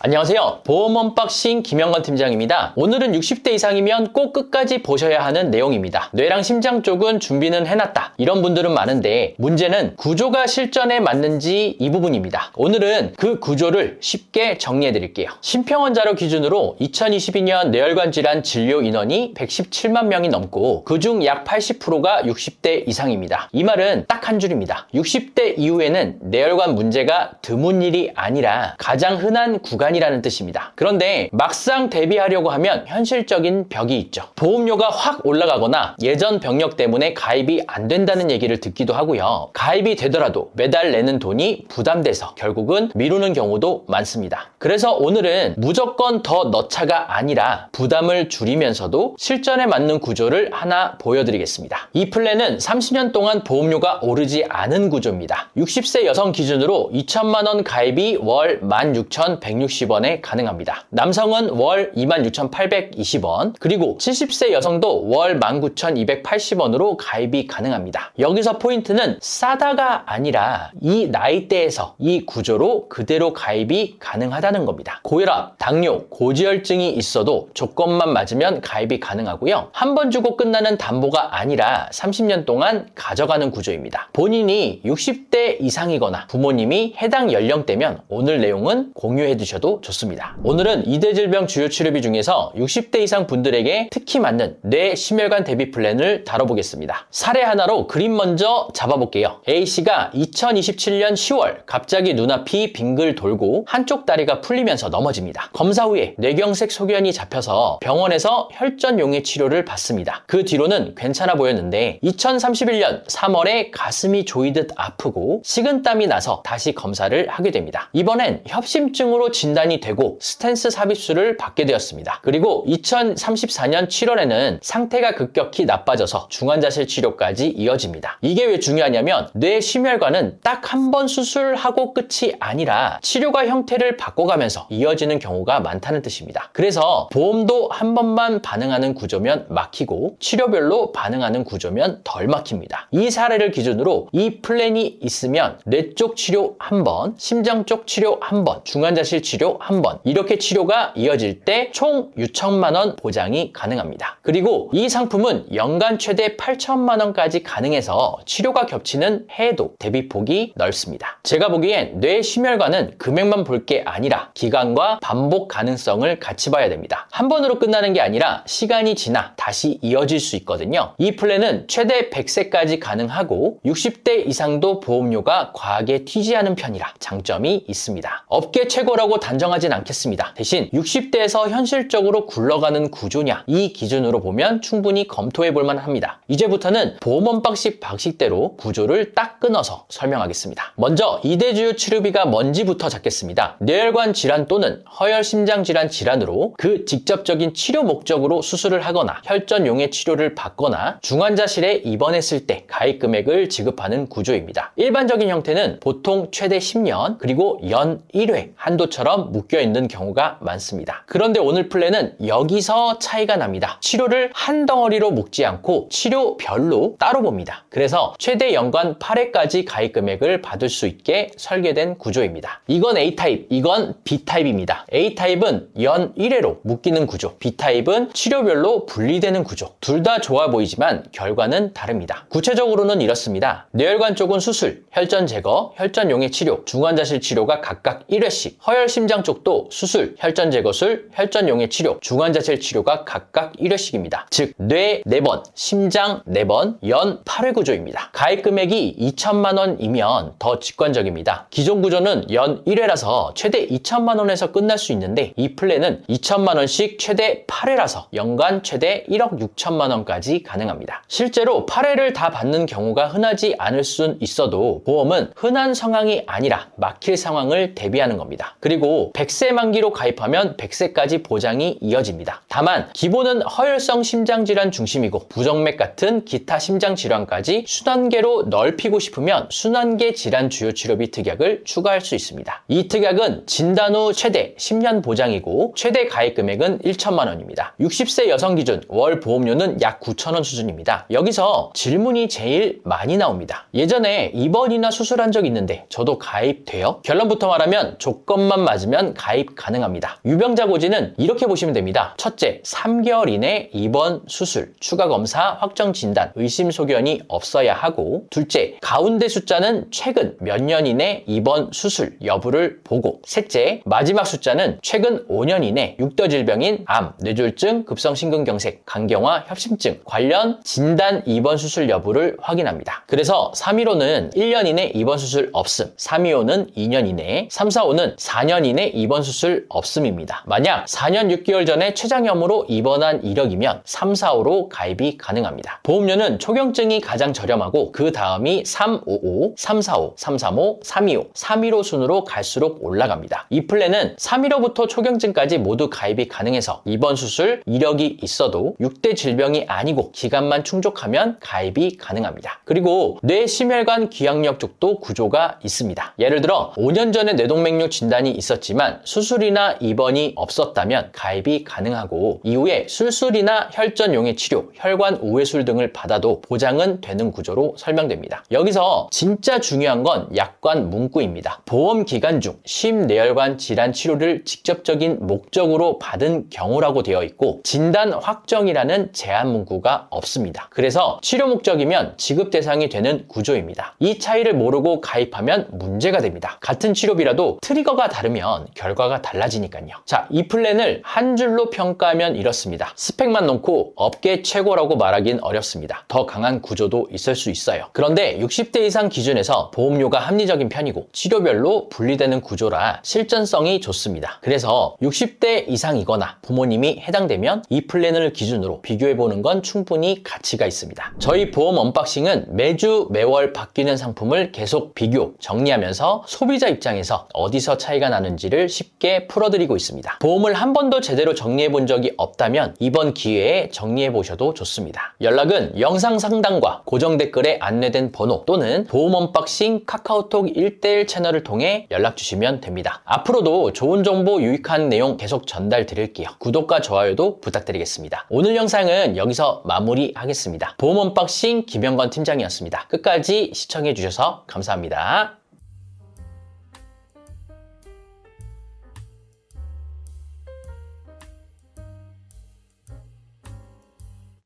안녕하세요. 보험 언박싱 김영건 팀장입니다. 오늘은 60대 이상이면 꼭 끝까지 보셔야 하는 내용입니다. 뇌랑 심장 쪽은 준비는 해놨다. 이런 분들은 많은데 문제는 구조가 실전에 맞는지 이 부분입니다. 오늘은 그 구조를 쉽게 정리해 드릴게요. 심평원 자료 기준으로 2022년 뇌혈관 질환 진료 인원이 117만 명이 넘고 그중 약 80%가 60대 이상입니다. 이 말은 딱 한 줄입니다. 60대 이후에는 뇌혈관 문제가 드문 일이 아니라 가장 흔한 구간이라는 뜻입니다. 그런데 막상 대비하려고 하면 현실적인 벽이 있죠. 보험료가 확 올라가거나 예전 병력 때문에 가입이 안 된다는 얘기를 듣기도 하고요. 가입이 되더라도 매달 내는 돈이 부담돼서 결국은 미루는 경우도 많습니다. 그래서 오늘은 무조건 더 넣자가 아니라 부담을 줄이면서도 실전에 맞는 구조를 하나 보여드리겠습니다. 이 플랜은 30년 동안 보험료가 오르지 않은 구조입니다. 60세 여성 기준으로 2천만 원 가입이 월 16,160원에 가능합니다. 남성은 월 26,820원, 그리고 70세 여성도 월 19,280원으로 가입이 가능합니다. 여기서 포인트는 싸다가 아니라 이 나이대에서 이 구조로 그대로 가입이 가능하다는 겁니다. 고혈압, 당뇨, 고지혈증이 있어도 조건만 맞으면 가입이 가능하고요. 한 번 주고 끝나는 담보가 아니라 30년 동안 가져가는 구조입니다. 본인이 60대 이상이거나 부모님이 해당 연령대면 오늘 내용은 공유해 두셔도 좋습니다. 오늘은 2대 질병 주요 치료비 중에서 60대 이상 분들에게 특히 맞는 뇌 심혈관 대비 플랜을 다뤄보겠습니다. 사례 하나로 그림 먼저 잡아볼게요. A씨가 2027년 10월 갑자기 눈앞이 빙글 돌고 한쪽 다리가 풀리면서 넘어집니다. 검사 후에 뇌경색 소견이 잡혀서 병원에서 혈전용해 치료를 받습니다. 그 뒤로는 괜찮아 보였는데 2031년 3월에 가슴이 조이듯 아프고 식은땀이 나서 다시 검사를 하게 됩니다. 이번엔 협심증으로 진단이 되고 스텐스 삽입술을 받게 되었습니다. 그리고 2034년 7월에는 상태가 급격히 나빠져서 중환자실 치료까지 이어집니다. 이게 왜 중요하냐면 뇌 심혈관은 딱 한 번 수술하고 끝이 아니라 치료가 형태를 바꿔가면서 이어지는 경우가 많다는 뜻입니다. 그래서 보험도 한 번만 반응하는 구조면 막히고 치료별로 반응하는 구조면 덜 막힙니다. 이 사례를 기준으로 이 플랜이 있으면 뇌 쪽 치료 한 번, 심장 쪽 치료 한 번, 중환자실 치료 한 번, 이렇게 치료가 이어질 때 총 6천만 원 보장이 가능합니다. 그리고 이 상품은 연간 최대 8천만 원까지 가능해서 치료가 겹치는 해도 대비폭이 넓습니다. 제가 보기엔 뇌 심혈관은 금액만 볼 게 아니라 기간과 반복 가능성을 같이 봐야 됩니다. 한 번으로 끝나는 게 아니라 시간이 지나 다시 이어질 수 있거든요. 이 플랜은 최대 100세까지 가능하고 60대 이상도 보험료가 과하게 튀지 않은 편이라 장점이 있습니다. 업계 최고라고 단정하진 않겠습니다. 대신 60대에서 현실적으로 굴러가는 구조냐, 이 기준으로 보면 충분히 검토해 볼 만합니다. 이제부터는 보험 언박싱 방식대로 구조를 딱 끊어서 설명하겠습니다. 먼저 2대 주요 치료비가 뭔지부터 잡겠습니다. 뇌혈관 질환 또는 허혈 심장 질환 질환으로 그 직접적인 치료 목적으로 수술을 하거나 혈전용해 치료를 받거나 중환자실에 입원했을 때 가입 금액을 지급하는 구조입니다. 일반적인 형태는 보통 최대 10년 그리고 연 1회 한도처럼 묶여있는 경우가 많습니다. 그런데 오늘 플랜은 여기서 차이가 납니다. 치료를 한 덩어리로 묶지 않고 치료별로 따로 봅니다. 그래서 최대 연간 8회까지 가입 금액을 받을 수 있게 설계된 구조입니다. 이건 A타입, 이건 B타입입니다. A타입은 연 1회로 묶이는 구조, B타입은 치료별로 분리되는 구조. 둘 다 좋아 보이지만 결과는 다릅니다. 구체적으로는 이렇습니다. 뇌혈관 쪽은 수술, 혈전 제거, 혈전용해 치료, 중환자실 치료가 각각 1회씩, 허혈 심장 쪽도 수술, 혈전 제거술, 혈전용해 치료, 중환자실 치료가 각각 1회씩입니다. 즉 뇌 4번, 심장 4번, 연 8회 구조입니다. 가입 금액이 2천만 원이면 더 직관적입니다. 기존 구조는 연 1회라서 최대 2천만 원에서 끝날 수 있는데 이 플랜은 2천만 원씩 최대 8회라서 연간 최대 1억 6천만 원까지 가능합니다. 실제로 8회를 다 받는 경우가 흔하지 않을 순 있어도 보험은 흔한 상황이 아니라 막힐 상황을 대비하는 겁니다. 그리고 100세 만기로 가입하면 100세까지 보장이 이어집니다. 다만 기본은 허혈성 심장질환 중심이고 부정맥 같은 기타 심장질환까지 순환계로 넓히고 싶으면 순환계 질환 주요 치료비 특약을 추가할 수 있습니다. 이 특약은 진단 후 최대 10년 보장이고 최대 가입 금액은 1천만 원입니다. 60세 여성 기준 월 보험료는 약 9천 원 수준입니다. 여기서 질문이 제일 많이 나옵니다. 예전에 입원이나 수술한 적 있는데 저도 가입돼요? 결론부터 말하면 조건만 맞으면 맞으면 가입 가능합니다. 유병자 고지는 이렇게 보시면 됩니다. 첫째, 3개월 이내 입원, 수술, 추가 검사, 확정 진단, 의심 소견이 없어야 하고, 둘째, 가운데 숫자는 최근 몇 년 이내 입원, 수술 여부를 보고, 셋째, 마지막 숫자는 최근 5년 이내 6대 질병인 암, 뇌졸중, 급성심근경색, 간경화, 협심증 관련 진단 입원 수술 여부를 확인합니다. 그래서 315는 1년 이내 입원 수술 없음, 325는 2년 이내, 345는 4년 이내 입원 수술 없음입니다. 만약 4년 6개월 전에 췌장염으로 입원한 이력이면 345로 가입이 가능합니다. 보험료는 초경증이 가장 저렴하고 그 다음이 355, 345, 335, 325, 315 순으로 갈수록 올라갑니다. 이 플랜은 315부터 초경증까지 모두 가입이 가능해서 입원 수술 이력이 있어도 6대 질병이 아니고 기간만 충족하면 가입이 가능합니다. 그리고 뇌심혈관 귀양력 쪽도 구조가 있습니다. 예를 들어 5년 전에 뇌동맥류 진단이 있었지만 수술이나 입원이 없었다면 가입이 가능하고, 이후에 술술이나 혈전용해 치료, 혈관 우회술 등을 받아도 보장은 되는 구조로 설명됩니다. 여기서 진짜 중요한 건 약관 문구입니다. 보험 기간 중 심뇌혈관 질환 치료를 직접적인 목적으로 받은 경우라고 되어 있고, 진단 확정이라는 제한 문구가 없습니다. 그래서 치료 목적이면 지급 대상이 되는 구조입니다. 이 차이를 모르고 가입하면 문제가 됩니다. 같은 치료비라도 트리거가 다르면 결과가 달라지니까요. 자, 이 플랜을 한 줄로 평가하면 이렇습니다. 스펙만 놓고 업계 최고라고 말하긴 어렵습니다. 더 강한 구조도 있을 수 있어요. 그런데 60대 이상 기준에서 보험료가 합리적인 편이고 치료별로 분리되는 구조라 실전성이 좋습니다. 그래서 60대 이상이거나 부모님이 해당되면 이 플랜을 기준으로 비교해보는 건 충분히 가치가 있습니다. 저희 보험 언박싱은 매주 매월 바뀌는 상품을 계속 비교, 정리하면서 소비자 입장에서 어디서 차이가 나는지를 쉽게 풀어드리고 있습니다. 보험을 한 번도 제대로 정리해본 적이 없다면 이번 기회에 정리해보셔도 좋습니다. 연락은 영상 상단과 고정 댓글에 안내된 번호 또는 보험 언박싱 카카오톡 1:1 채널을 통해 연락주시면 됩니다. 앞으로도 좋은 정보, 유익한 내용 계속 전달 드릴게요. 구독과 좋아요도 부탁드리겠습니다. 오늘 영상은 여기서 마무리하겠습니다. 보험 언박싱 김영건 팀장이었습니다. 끝까지 시청해주셔서 감사합니다.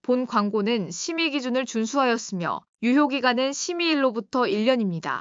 본 광고는 심의 기준을 준수하였으며 유효기간은 심의일로부터 1년입니다.